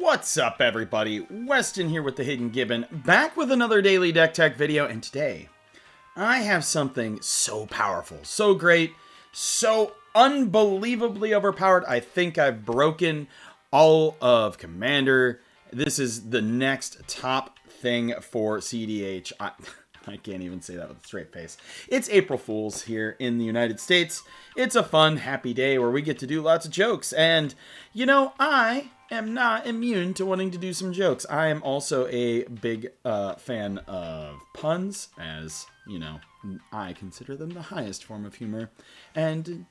What's up, everybody? Weston here with the Hidden Gibbon, back with another daily deck tech video, and today I have something so powerful, so great, so unbelievably overpowered. I think I've broken all of Commander. This is the next top thing for CDH. I can't even say that with a straight face. It's April Fool's here in the United States. It's a fun, happy day where we get to do lots of jokes. And, you know, I am not immune to wanting to do some jokes. I am also a big fan of puns, as, you know, I consider them the highest form of humor. And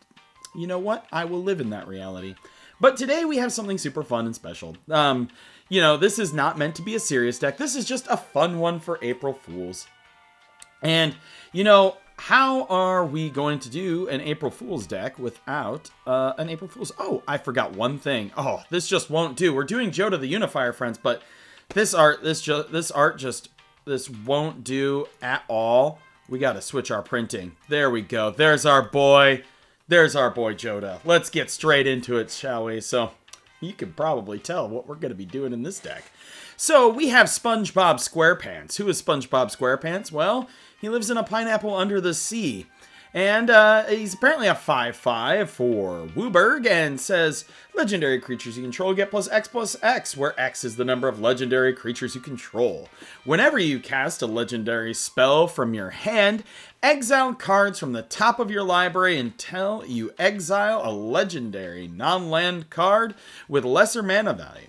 you know what? I will live in that reality. But today we have something super fun and special. You know, this is not meant to be a serious deck. This is just a fun one for April Fools. And, you know, how are we going to do an April Fool's deck without an April Fool's? Oh, I forgot one thing. Oh, this just won't do. We're doing Jodah the Unifier, friends, but this art won't do at all. We got to switch our printing. There we go. There's our boy. There's our boy Jodah. Let's get straight into it, shall we? So you can probably tell what we're going to be doing in this deck. So we have SpongeBob SquarePants. Who is SpongeBob SquarePants? Well, he lives in a pineapple under the sea. And he's apparently a 5/5 for Wooburg and says, legendary creatures you control get +X, where X is the number of legendary creatures you control. Whenever you cast a legendary spell from your hand, exile cards from the top of your library until you exile a legendary non-land card with lesser mana value.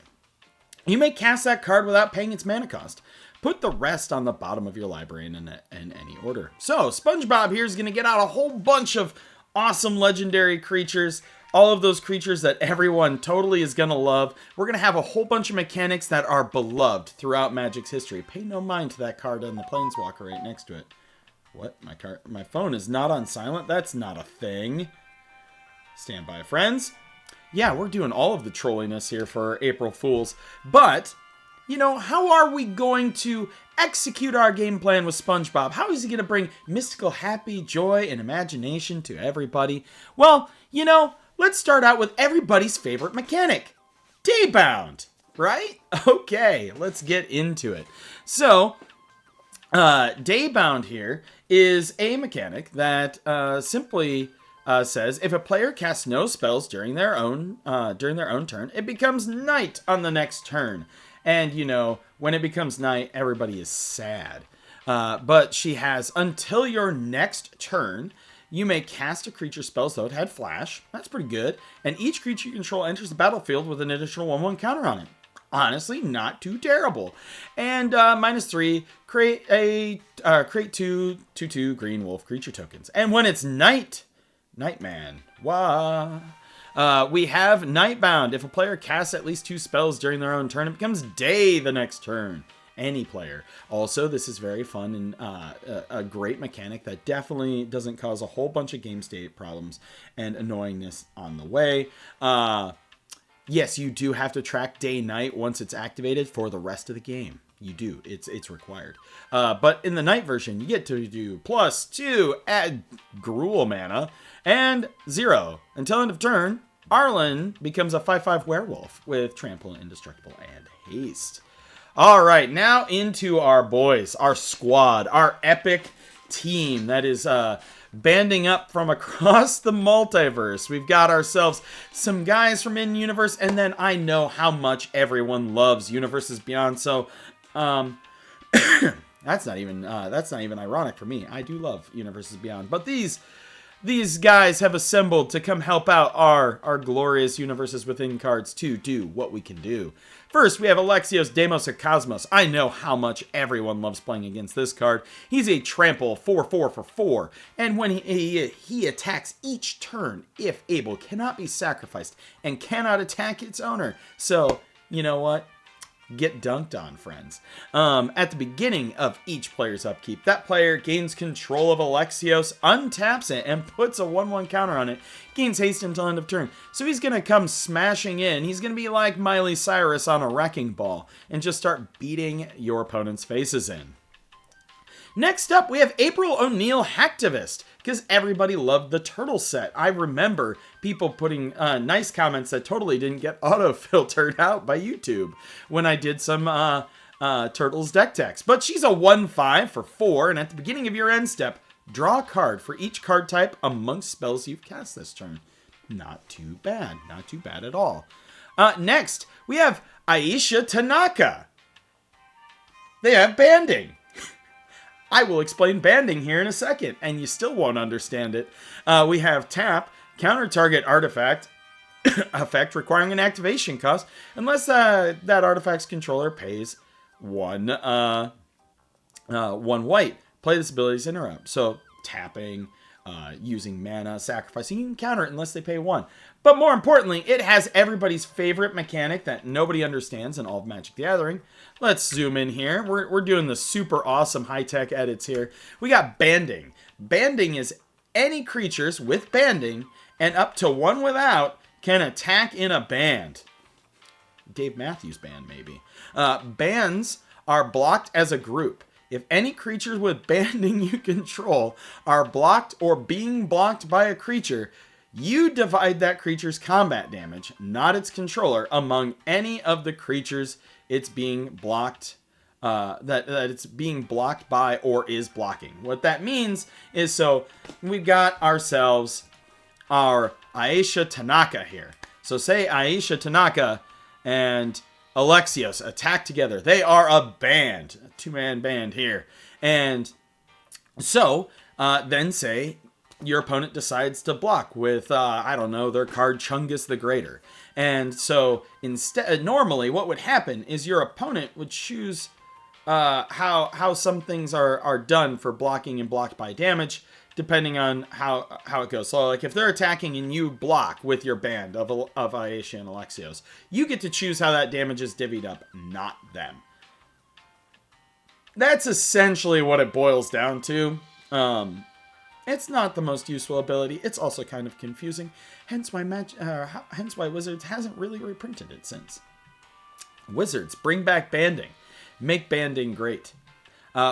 You may cast that card without paying its mana cost. Put the rest on the bottom of your library in any order. So, SpongeBob here is going to get out a whole bunch of awesome legendary creatures. All of those creatures that everyone totally is going to love. We're going to have a whole bunch of mechanics that are beloved throughout Magic's history. Pay no mind to that card on the Planeswalker right next to it. What? My phone is not on silent? That's not a thing. Stand by, friends. Yeah, we're doing all of the trolliness here for April Fools. But, you know, how are we going to execute our game plan with SpongeBob? How is he going to bring mystical, happy, joy, and imagination to everybody? Well, you know, let's start out with everybody's favorite mechanic. Daybound, right? Okay, let's get into it. So, Daybound here is a mechanic that simply says if a player casts no spells during their own turn, it becomes night on the next turn. And you know, when it becomes night, everybody is sad. But she has until your next turn. You may cast a creature spell, so it had flash. That's pretty good. And each creature you control enters the battlefield with an additional 1/1 counter on it. Honestly, not too terrible. And -3, create 2/2 green wolf creature tokens. And when it's night, Nightman. Wah. We have Nightbound. If a player casts at least 2 spells during their own turn, it becomes day the next turn. Any player. Also, this is very fun and a great mechanic that definitely doesn't cause a whole bunch of game state problems and annoyingness on the way. Yes, you do have to track day-night once it's activated for the rest of the game. You do. It's required. But in the night version, you get to do +2, add Gruul mana, and 0. Until end of turn, Arlen becomes a 5/5 werewolf with trample, indestructible, and haste. All right, now into our boys, our squad, our epic team that is banding up from across the multiverse. We've got ourselves some guys from in-universe, and then I know how much everyone loves Universes Beyond, so that's not even ironic for me. I do love Universes Beyond, but these guys have assembled to come help out our glorious Universes Within cards to do what we can do. First, we have Alexios Deimos of Cosmos. I know how much everyone loves playing against this card. He's a trample 4/4 for 4, and when he attacks each turn, if able, cannot be sacrificed and cannot attack its owner. So, you know what? Get dunked on, friends. At the beginning of each player's upkeep, that player gains control of Alexios, untaps it, and puts a 1/1 counter on it. Gains haste until end of turn. So he's going to come smashing in. He's going to be like Miley Cyrus on a wrecking ball and just start beating your opponent's faces in. Next up, we have April O'Neil Hacktivist, because everybody loved the turtle set. I remember people putting nice comments that totally didn't get auto-filtered out by YouTube when I did some Turtles deck techs. But she's a 1/5 for 4, and at the beginning of your end step, draw a card for each card type amongst spells you've cast this turn. Not too bad. Not too bad at all. Next, we have Aisha Tanaka. They have banding. I will explain banding here in a second, and you still won't understand it. We have tap, counter target artifact, effect requiring an activation cost, unless that artifact's controller pays one white. Play this ability's interrupt. So tapping, using mana, sacrificing, you can counter it unless they pay 1. But more importantly, it has everybody's favorite mechanic that nobody understands in all of Magic the Gathering. Let's zoom in here. We're doing the super awesome high-tech edits here. We got banding. Banding is any creatures with banding and up to 1 without can attack in a band. Dave Matthews Band, maybe. Bands are blocked as a group. If any creatures with banding you control are blocked or being blocked by a creature, you divide that creature's combat damage, not its controller, among any of the creatures it's being blocked, that it's being blocked by or is blocking. What that means is, so we've got ourselves our Aisha Tanaka here. So say Aisha Tanaka and Alexios attack together. They are a band, a 2-man band here. And so then say your opponent decides to block with, I don't know, their card Chungus the Greater. And so instead, normally what would happen is your opponent would choose how some things are done for blocking and blocked by damage, depending on how it goes. So like if they're attacking and you block with your band of Aisha and Alexios, you get to choose how that damage is divvied up, not them. That's essentially what it boils down to. It's not the most useful ability. It's also kind of confusing. Hence why Wizards hasn't really reprinted it since. Wizards, bring back banding. Make banding great.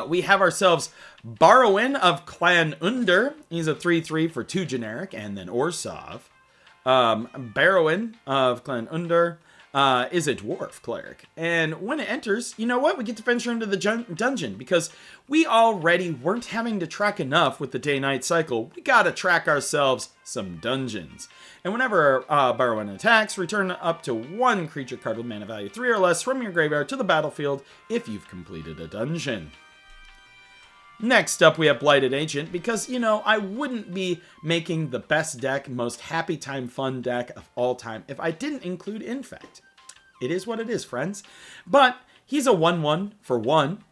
We have ourselves Barrowin of Clan Under. He's a 3/3 for 2 generic, and then Orsov. Barrowin of Clan Under is a dwarf cleric. And when it enters, you know what? We get to venture into the dungeon because we already weren't having to track enough with the day-night cycle. We gotta track ourselves some dungeons. And whenever Barrowin attacks, return up to 1 creature card with mana value 3 or less from your graveyard to the battlefield if you've completed a dungeon. Next up, we have Blighted Agent, because, you know, I wouldn't be making the best deck, most happy time fun deck of all time if I didn't include Infect. It is what it is, friends. But he's a 1/1 for 1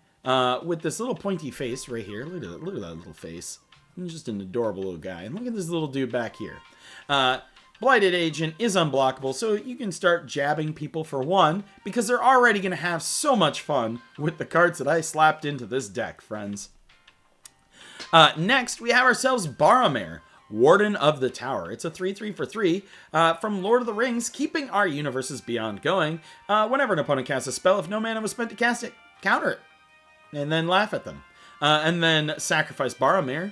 with this little pointy face right here. Look at that little face. He's just an adorable little guy. And look at this little dude back here. Blighted Agent is unblockable, so you can start jabbing people for 1 because they're already going to have so much fun with the cards that I slapped into this deck, friends. Next, we have ourselves Boromir, Warden of the Tower. It's a 3/3 for 3 from Lord of the Rings, keeping our universes beyond going. Whenever an opponent casts a spell, if no mana was spent to cast it, counter it, and then laugh at them. And then sacrifice Boromir.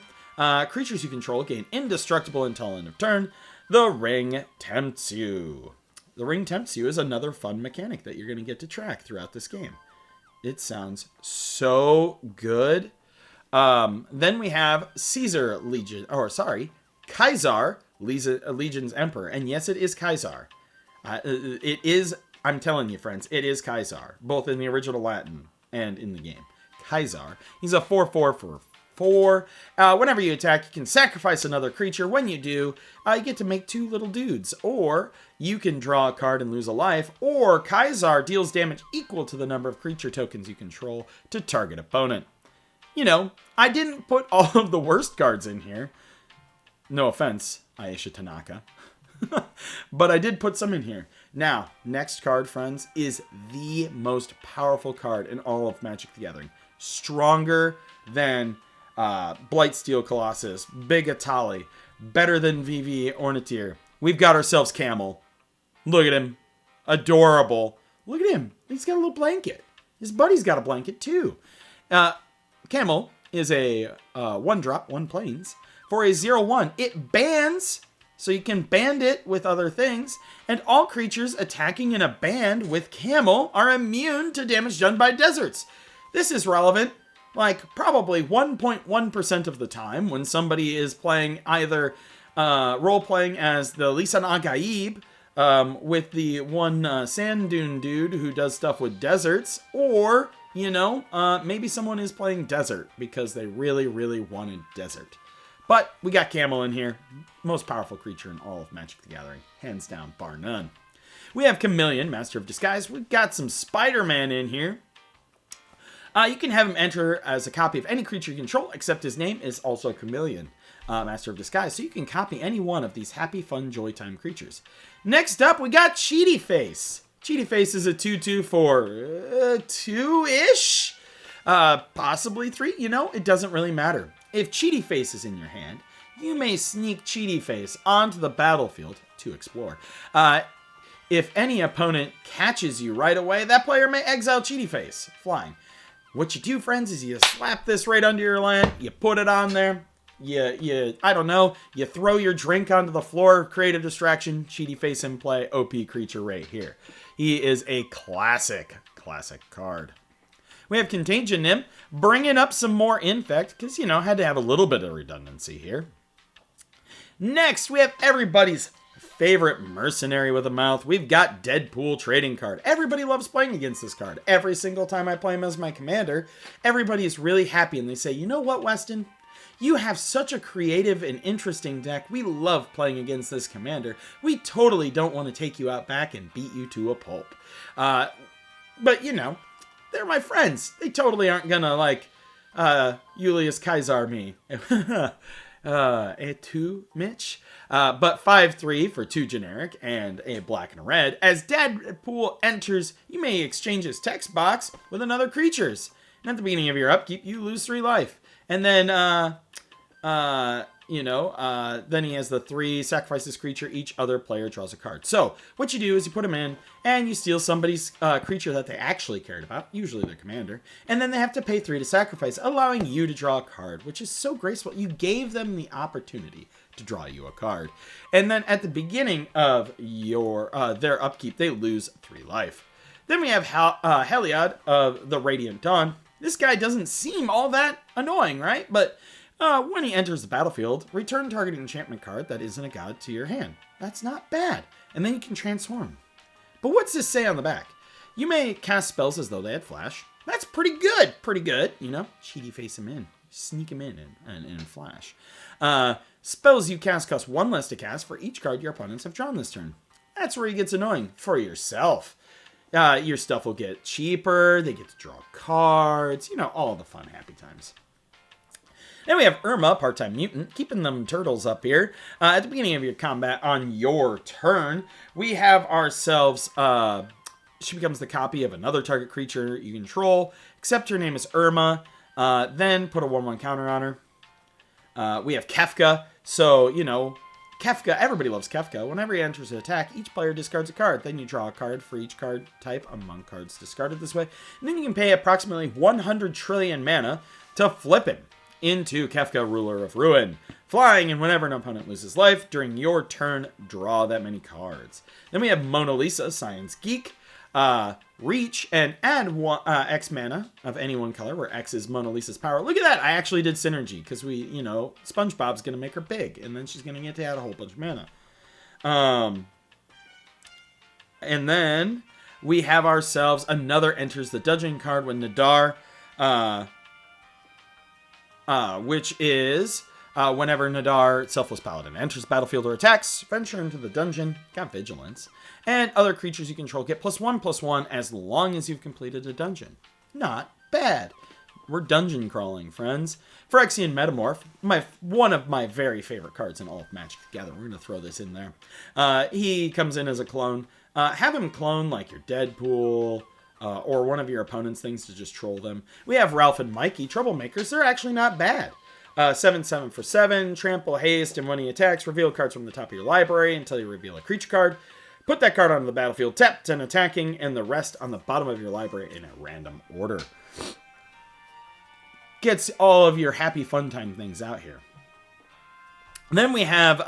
Creatures you control gain indestructible until end of turn. The Ring Tempts You. The Ring Tempts You is another fun mechanic that you're going to get to track throughout this game. It sounds so good. Then we have Caesar Legion, Kaisar, Legion's Emperor. And yes, it is Kaisar. It is, I'm telling you, friends, it is Kaisar, both in the original Latin and in the game. Kaisar. He's a 4/4 for 4. Whenever you attack, you can sacrifice another creature. When you do, you get to make 2 little dudes. Or you can draw a card and lose a life. Or Kaisar deals damage equal to the number of creature tokens you control to target opponent. You know, I didn't put all of the worst cards in here. No offense, Aisha Tanaka. But I did put some in here. Now, next card, friends, is the most powerful card in all of Magic the Gathering. Stronger than Blightsteel Colossus, Big Atali, better than VV Ornithir. We've got ourselves Camel. Look at him. Adorable. Look at him. He's got a little blanket. His buddy's got a blanket, too. Camel is a 1-drop, 1 planes, for a 0/1. It bans, so you can band it with other things, and all creatures attacking in a band with Camel are immune to damage done by deserts. This is relevant, like, probably 1.1% of the time when somebody is playing either role-playing as the Lisan Agaib, with the one sand dune dude who does stuff with deserts, or, you know, maybe someone is playing desert because they really, really wanted desert. But we got Camel in here, most powerful creature in all of Magic the Gathering, hands down, bar none. We have Chameleon, Master of Disguise. We've got some Spider-Man in here. You can have him enter as a copy of any creature you control, except his name is also Chameleon, Master of Disguise. So you can copy any one of these happy, fun, joy time creatures. Next up, we got Cheaty Face. Cheaty Face is a 2/2 for 2-ish, possibly 3. You know, it doesn't really matter. If Cheaty Face is in your hand, you may sneak Cheaty Face onto the battlefield to explore. If any opponent catches you right away, that player may exile Cheaty Face, flying. What you do, friends, is you slap this right under your land, you put it on there, I don't know, you throw your drink onto the floor, create a distraction, Cheaty Face in play, OP creature right here. He is a classic card. We have Contagion Nymph, bringing up some more Infect, because, you know, had to have a little bit of redundancy here. Next, we have everybody's favorite mercenary with a mouth. We've got Deadpool trading card. Everybody loves playing against this card. Every single time I play him as my commander, everybody is really happy, and they say, you know what, Weston? You have such a creative and interesting deck. We love playing against this commander. We totally don't want to take you out back and beat you to a pulp. But, you know, they're my friends. They totally aren't gonna, like, Julius Caesar me. Et tu, Mitch? But 5/3 for 2 generic and a black and a red. As Deadpool enters, you may exchange his text box with another creature's. And at the beginning of your upkeep, you lose 3 life. And then, then he has the 3 sacrifices creature. Each other player draws a card. So what you do is you put him in and you steal somebody's creature that they actually cared about, usually their commander, and then they have to pay 3 to sacrifice, allowing you to draw a card, which is so graceful. You gave them the opportunity to draw you a card. And then at the beginning of your their upkeep, they lose 3 life. Then we have Heliod of the Radiant Dawn. This guy doesn't seem all that annoying, right? But when he enters the battlefield, return target enchantment card that isn't a god to your hand. That's not bad. And then you can transform. But what's this say on the back? You may cast spells as though they had flash. That's pretty good. Pretty good, you know? Cheaty face him in. Sneak him in and flash. Spells you cast cost 1 less to cast for each card your opponents have drawn this turn. That's where he gets annoying. For yourself. Your stuff will get cheaper. They get to draw cards. You know, all the fun, happy times. Then we have Irma, part-time mutant, keeping them turtles up here. At the beginning of your combat on your turn, we have ourselves, she becomes the copy of another target creature you control, except her name is Irma. Then put a 1/1 counter on her. We have Kefka, so, you know, Kefka, everybody loves Kefka. Whenever he enters an attack, each player discards a card. Then you draw a card for each card type among cards discarded this way. And then you can pay approximately 100 trillion mana to flip him into Kefka, Ruler of Ruin. Flying, and whenever an opponent loses life, during your turn, draw that many cards. Then we have Mona Lisa, Science Geek. Reach, and add X mana of any one color, where X is Mona Lisa's power. Look at that! I actually did synergy, because we, you know, SpongeBob's going to make her big, and then she's going to get to add a whole bunch of mana. And then we have ourselves another Enters the Dungeon card when Nadar, which is whenever Nadar, Selfless Paladin, enters battlefield or attacks, venture into the dungeon, got Vigilance, and other creatures you control get +1/+1 as long as you've completed a dungeon. Not bad. We're dungeon crawling, friends. Phyrexian Metamorph, one of my very favorite cards in all of Magic the Gathering. We're going to throw this in there. He comes in as a clone. Have him clone like your Deadpool, or one of your opponent's things to just troll them. We have Ralph and Mikey, Troublemakers. They're actually not bad. 7/7 for 7, trample, haste, and when he attacks, reveal cards from the top of your library until you reveal a creature card. Put that card onto the battlefield tapped and attacking, and the rest on the bottom of your library in a random order. gets all of your happy fun time things out here. Then we have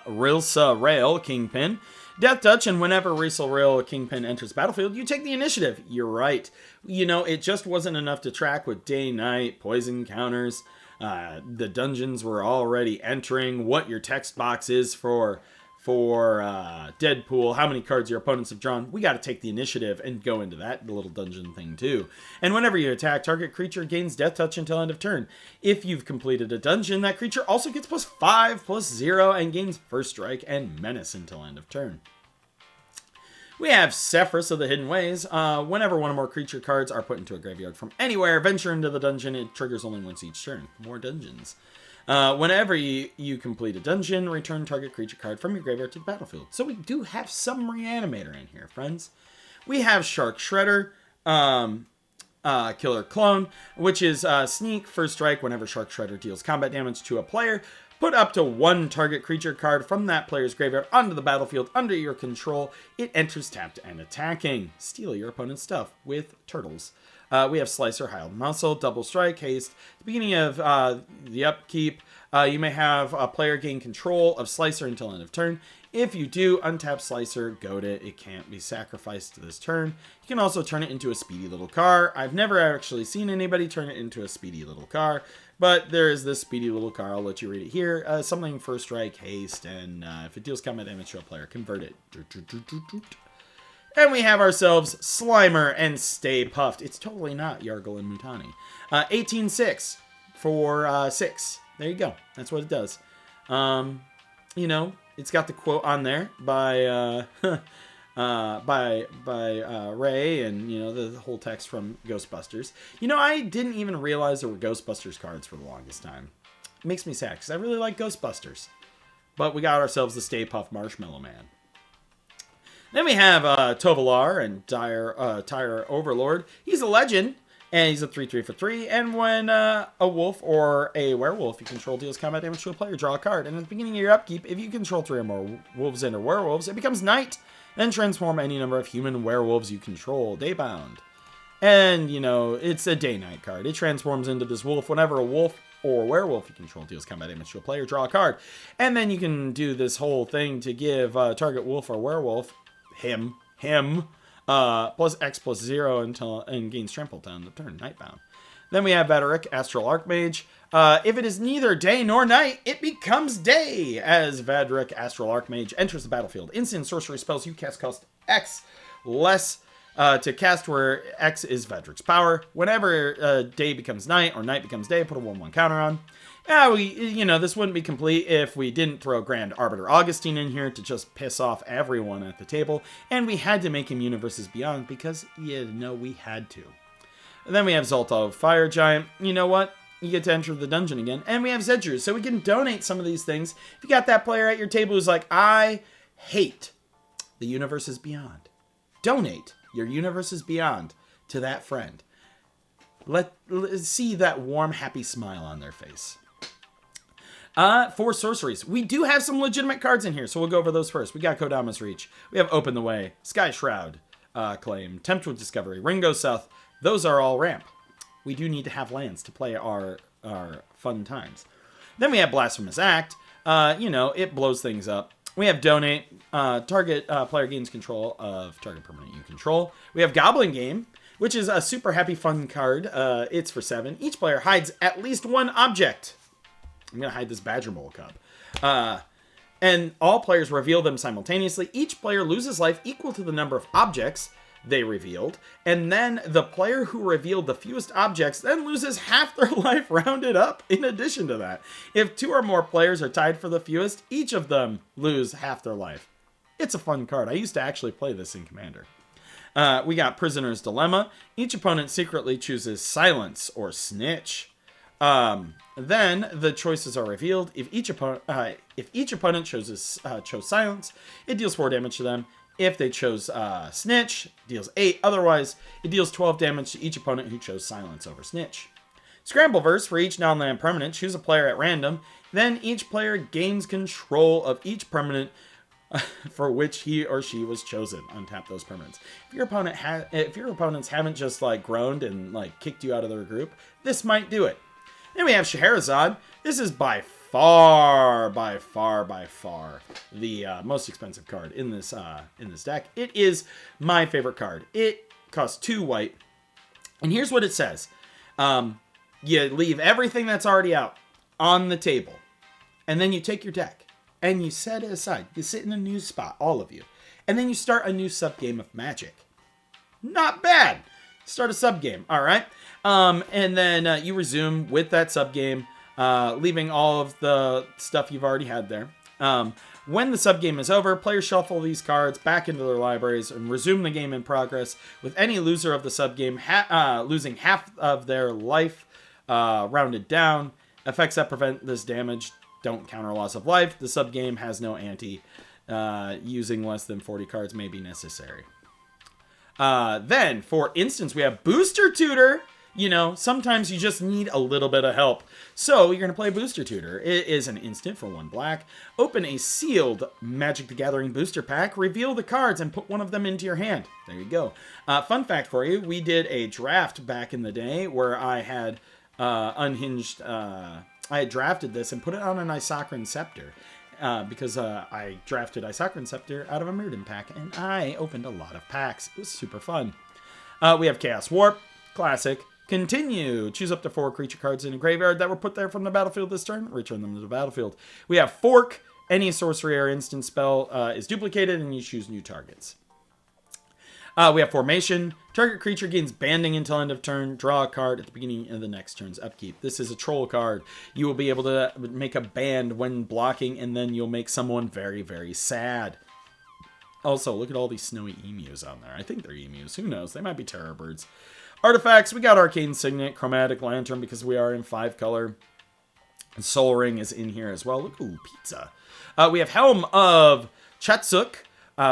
Rilsa Rail Kingpin. Death Touch, and whenever Rilsa Rail Kingpin enters the battlefield, you take the initiative. You're right. You know, it just wasn't enough to track with day-night, poison counters. The dungeons were already entering what your text box is for Deadpool, how many cards your opponents have drawn. We got to take the initiative and go into that little dungeon thing too. And whenever you attack, target creature gains Death Touch until end of turn. If you've completed a dungeon, that creature also gets +5/+0 and gains First Strike and Menace until end of turn. We have Sephrus of the Hidden Ways. Whenever one or more creature cards are put into a graveyard from anywhere, venture into the dungeon. It triggers only once each turn. More dungeons. Whenever you complete a dungeon, return target creature card from your graveyard to the battlefield. So we do have some Reanimator in here, friends. We have Shark Shredder, Killer Clone, which is Sneak, First Strike. Whenever Shark Shredder deals combat damage to a player, put up to one target creature card from that player's graveyard onto the battlefield under your control. It enters tapped and attacking. Steal your opponent's stuff with turtles. We have Slicer, Hiled Muscle, Double Strike, Haste. At the beginning of the upkeep, you may have a player gain control of Slicer until end of turn. If you do, untap Slicer, goad it. It can't be sacrificed this turn. You can also turn it into a speedy little car. I've never actually seen anybody turn it into a speedy little car, but there is this speedy little car. I'll let you read it here. Something First Strike, Haste, and if it deals combat damage to a player, convert it. And we have ourselves Slimer and Stay Puffed. It's totally not Yargle and Mutani. 18-6 for 6. There you go. That's what it does. You know, it's got the quote on there by Ray, and you know the whole text from Ghostbusters. You know, I didn't even realize there were Ghostbusters cards for the longest time. It makes me sad because I really like Ghostbusters. But we got ourselves the Stay Puft Marshmallow Man. Then we have Tovalar and Tire Overlord. He's a legend, and he's a 3/3 for 3. And when a wolf or a werewolf you control deals combat damage to a player, draw a card. And at the beginning of your upkeep, if you control 3 or more wolves and or werewolves, it becomes night. Then transform any number of human werewolves you control, daybound. And, you know, it's a day-night card. It transforms into this wolf whenever a wolf or werewolf you control deals combat damage to a player, draw a card. And then you can do this whole thing to give target wolf or werewolf him plus X+0 until and gains trample down the turn, nightbound. Then we have Vederick, Astral Archmage. If it is neither day nor night, it becomes day as Vederick, Astral Archmage enters the battlefield. Instant sorcery spells you cast cost X less to cast, where X is Vederick's power. Whenever day becomes night or night becomes day, put a 1/1 counter on. This wouldn't be complete if we didn't throw Grand Arbiter Augustine in here to just piss off everyone at the table. And we had to make him Universes Beyond because, we had to. And then we have Zoltov Fire Giant. You know what? You get to enter the dungeon again. And we have Zedru, so we can donate some of these things. If you got that player at your table who's like, I hate the Universes Beyond, donate your Universes Beyond to that friend. Let's see that warm, happy smile on their face. For sorceries, we do have some legitimate cards in here, so we'll go over those first. We got Kodama's Reach. We have Open the Way, Sky Shroud, Claim, Tempt with Discovery, Ringo South. Those are all ramp. We do need to have lands to play our fun times. Then we have Blasphemous Act. It blows things up. We have Donate. Target player gains control of target permanent you control. We have Goblin Game, which is a super happy fun card. It's for 7. Each player hides at least one object. I'm going to hide this Badger Bowl Cup. And all players reveal them simultaneously. Each player loses life equal to the number of objects they revealed. And then the player who revealed the fewest objects then loses half their life rounded up in addition to that. If 2 or more players are tied for the fewest, each of them lose half their life. It's a fun card. I used to actually play this in Commander. We got Prisoner's Dilemma. Each opponent secretly chooses Silence or Snitch. Then the choices are revealed. If each opponent chose Silence, it deals 4 damage to them. If they chose Snitch, it deals 8. Otherwise, it deals 12 damage to each opponent who chose Silence over Snitch. Scrambleverse, for each non-land permanent, choose a player at random. Then each player gains control of each permanent for which he or she was chosen. Untap those permanents. If your opponents haven't just like groaned and like kicked you out of their group, this might do it. Then we have Scheherazade. This is by far the most expensive card in this deck. It is my favorite card. It costs 2 white. And here's what it says. You leave everything that's already out on the table. And then you take your deck. And you set it aside. You sit in a new spot, all of you. And then you start a new sub-game of Magic. Not bad. Start a sub-game, all right? And then you resume with that sub-game, leaving all of the stuff you've already had there. When the sub-game is over, players shuffle these cards back into their libraries and resume the game in progress, with any loser of the sub-game losing half of their life rounded down. Effects that prevent this damage don't counter loss of life. The sub-game has no ante. Using less than 40 cards may be necessary. Then, for instance, we have Booster Tutor. You know, sometimes you just need a little bit of help. So, you're going to play Booster Tutor. It is an instant for 1 black. Open a sealed Magic the Gathering booster pack. Reveal the cards and put one of them into your hand. There you go. Fun fact for you. We did a draft back in the day where I had unhinged... I had drafted this and put it on an Isokran Scepter. Because I drafted Isokran Scepter out of a Mirrodin pack, and I opened a lot of packs. It was super fun. We have Chaos Warp, classic. Continue. Choose up to 4 creature cards in a graveyard that were put there from the battlefield this turn. Return them to the battlefield. We have Fork. Any sorcery or instant spell is duplicated, and you choose new targets. We have Formation. Target creature gains banding until end of turn. Draw a card at the beginning of the next turn's upkeep. This is a troll card. You will be able to make a band when blocking, and then you'll make someone very, very sad. Also, look at all these snowy emus on there. I think they're emus. Who knows? They might be terror birds. Artifacts. We got Arcane Signet, Chromatic Lantern, because we are in 5 color. Soul Ring is in here as well. Look, ooh, pizza. We have Helm of Chatsuk.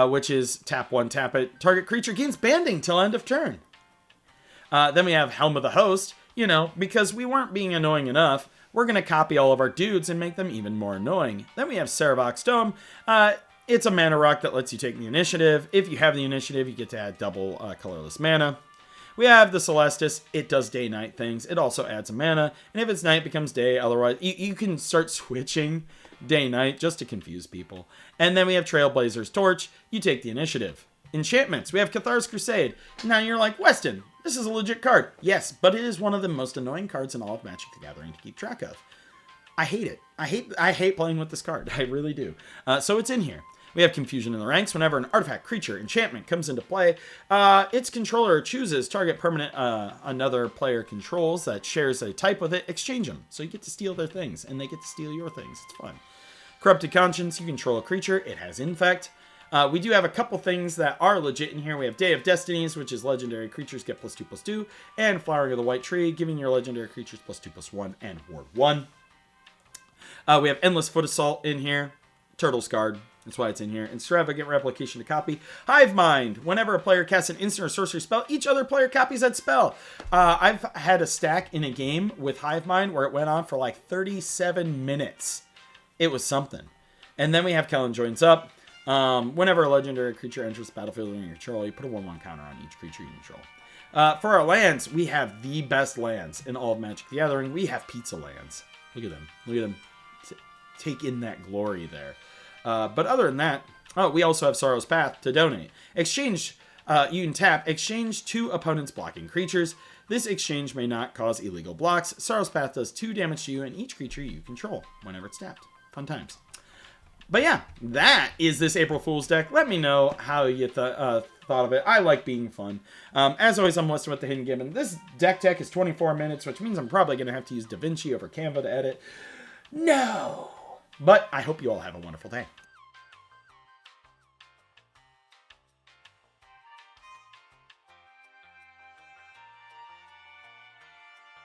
Which is tap 1, tap it. Target creature gains banding till end of turn. Then we have Helm of the Host. You know, because we weren't being annoying enough, we're going to copy all of our dudes and make them even more annoying. Then we have Saravox Dome. It's a mana rock that lets you take the initiative. If you have the initiative, you get to add double colorless mana. We have the Celestis. It does day-night things. It also adds a mana. And if it's night, it becomes day. Otherwise, you can start switching day-night just to confuse people. And then we have Trailblazer's Torch. You take the initiative. Enchantments. We have Cathar's Crusade. Now you're like, Weston, this is a legit card. Yes, but it is one of the most annoying cards in all of Magic the Gathering to keep track of. I hate it. I hate playing with this card. I really do. So it's in here. We have Confusion in the Ranks. Whenever an artifact, creature, enchantment comes into play, its controller chooses target permanent another player controls that shares a type with it, exchange them. So you get to steal their things, and they get to steal your things. It's fun. Corrupted Conscience. You control a creature. It has Infect. We do have a couple things that are legit in here. We have Day of Destinies, which is legendary creatures get +2/+2, and Flowering of the White Tree, giving your legendary creatures +2/+1 and Ward 1. We have Endless Foot Assault in here. Turtle's Guard. That's why it's in here. Extravagant Replication to copy. Hive Mind. Whenever a player casts an instant or sorcery spell, each other player copies that spell. I've had a stack in a game with Hive Mind where it went on for like 37 minutes. It was something. And then we have Kellen Joins Up. Whenever a legendary creature enters the battlefield under your control, you put a 1/1 counter on each creature you control. For our lands, we have the best lands in all of Magic the Gathering. We have pizza lands. Look at them. Look at them. Take in that glory there. But other than that, we also have Sorrow's Path to donate. Exchange, you can tap, exchange 2 opponents' blocking creatures. This exchange may not cause illegal blocks. Sorrow's Path does 2 damage to you and each creature you control whenever it's tapped. Fun times. But yeah, that is this April Fool's deck. Let me know how you thought of it. I like being fun. As always, I'm Weston with the Hidden Gibbon. This deck tech is 24 minutes, which means I'm probably going to have to use DaVinci over Canva to edit. No! But I hope you all have a wonderful day.